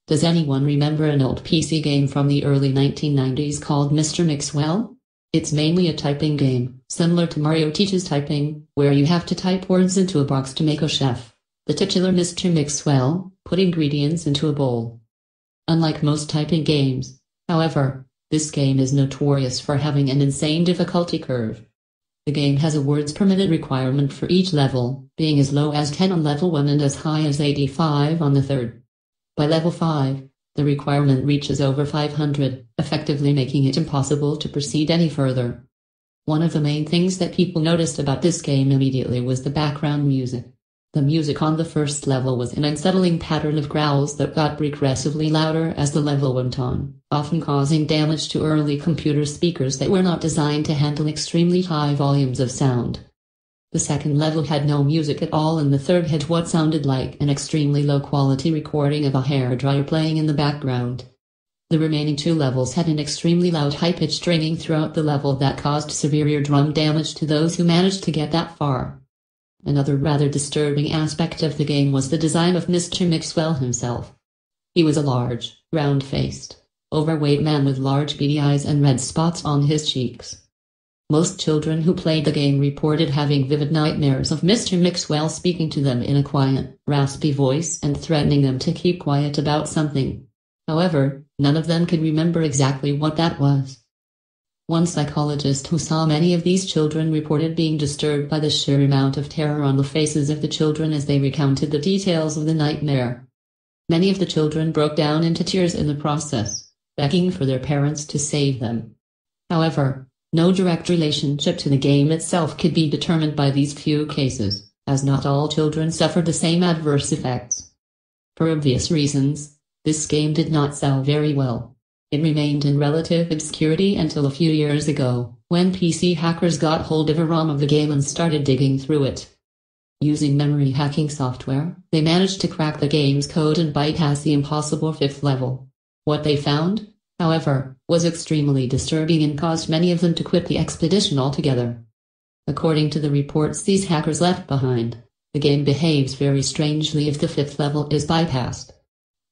Does anyone remember an old PC game from the early 1990s called Mr. Mixwell? It's mainly a typing game, similar to Mario Teaches Typing, where you have to type words into a box to make a chef, the titular Mr. Mixwell, put ingredients into a bowl. Unlike most typing games, however, this game is notorious for having an insane difficulty curve. The game has a words per minute requirement for each level, being as low as 10 on level 1 and as high as 85 on the third. By level 5, the requirement reaches over 500, effectively making it impossible to proceed any further. One of the main things that people noticed about this game immediately was the background music. The music on the first level was an unsettling pattern of growls that got progressively louder as the level went on, often causing damage to early computer speakers that were not designed to handle extremely high volumes of sound. The second level had no music at all, and the third had what sounded like an extremely low-quality recording of a hairdryer playing in the background. The remaining 2 levels had an extremely loud high-pitched ringing throughout the level that caused severe eardrum damage to those who managed to get that far. Another rather disturbing aspect of the game was the design of Mr. Mixwell himself. He was a large, round-faced, overweight man with large beady eyes and red spots on his cheeks. Most children who played the game reported having vivid nightmares of Mr. Mixwell speaking to them in a quiet, raspy voice and threatening them to keep quiet about something. However, none of them could remember exactly what that was. One psychologist who saw many of these children reported being disturbed by the sheer amount of terror on the faces of the children as they recounted the details of the nightmare. Many of the children broke down into tears in the process, begging for their parents to save them. However, no direct relationship to the game itself could be determined by these few cases, as not all children suffered the same adverse effects. For obvious reasons, this game did not sell very well. It remained in relative obscurity until a few years ago, when PC hackers got hold of a ROM of the game and started digging through it. Using memory hacking software, they managed to crack the game's code and bypass the impossible 5th level. What they found, however, was extremely disturbing and caused many of them to quit the expedition altogether. According to the reports these hackers left behind, the game behaves very strangely if the 5th level is bypassed.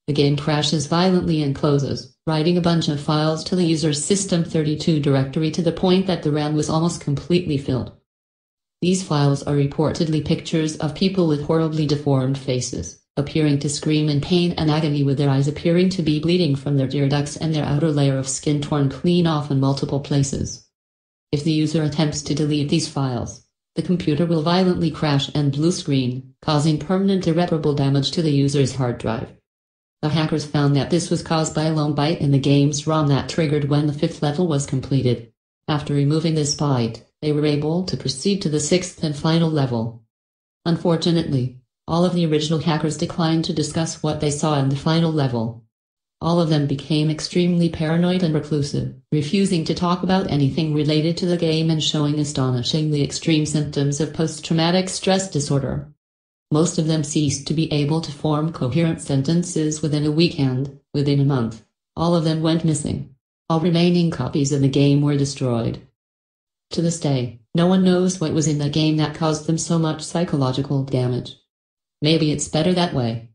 The game crashes violently and closes, writing a bunch of files to the user's System32 directory to the point that the RAM was almost completely filled. These files are reportedly pictures of people with horribly deformed faces, appearing to scream in pain and agony, with their eyes appearing to be bleeding from their tear ducts and their outer layer of skin torn clean off in multiple places. If the user attempts to delete these files, the computer will violently crash and blue screen, causing permanent irreparable damage to the user's hard drive. The hackers found that this was caused by a lone byte in the game's ROM that triggered when the 5th level was completed. After removing this byte, they were able to proceed to the 6th and final level. Unfortunately, all of the original hackers declined to discuss what they saw in the final level. All of them became extremely paranoid and reclusive, refusing to talk about anything related to the game and showing astonishingly extreme symptoms of post-traumatic stress disorder. Most of them ceased to be able to form coherent sentences within a week, and, within a month, all of them went missing. All remaining copies of the game were destroyed. To this day, no one knows what was in the game that caused them so much psychological damage. Maybe it's better that way.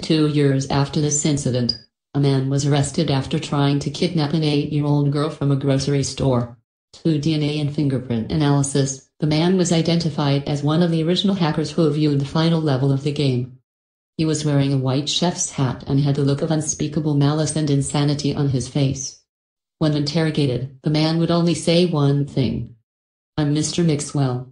2 years after this incident, a man was arrested after trying to kidnap an 8-year-old girl from a grocery store. Through DNA and fingerprint analysis, the man was identified as one of the original hackers who viewed the final level of the game. He was wearing a white chef's hat and had a look of unspeakable malice and insanity on his face. When interrogated, the man would only say one thing: "I'm Mr. Mixwell."